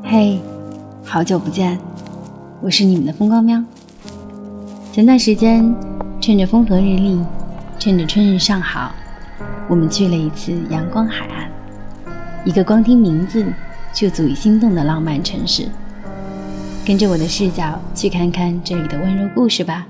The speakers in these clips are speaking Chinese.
嘿，好久不见，我是你们的风光喵。前段时间，趁着风和日丽，趁着春日尚好，我们去了一次阳光海岸，一个光听名字就足以心动的浪漫城市。跟着我的视角去看看这里的温柔故事吧。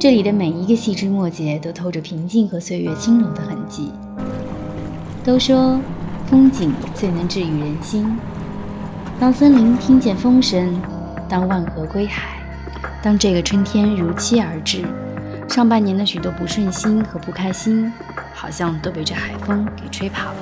这里的每一个细枝末节都透着平静和岁月轻柔的痕迹。都说风景最能治愈人心，当森林听见风声，当万河归海，当这个春天如期而至，上半年的许多不顺心和不开心好像都被这海风给吹跑了。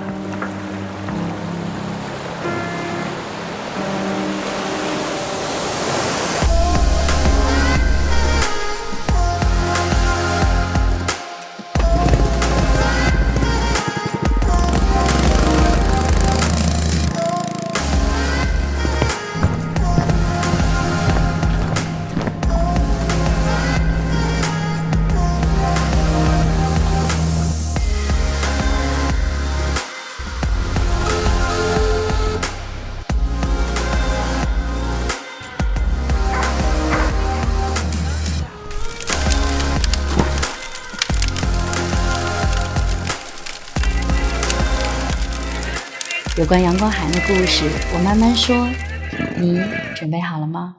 有关阳光海岸的故事，我慢慢说。你准备好了吗？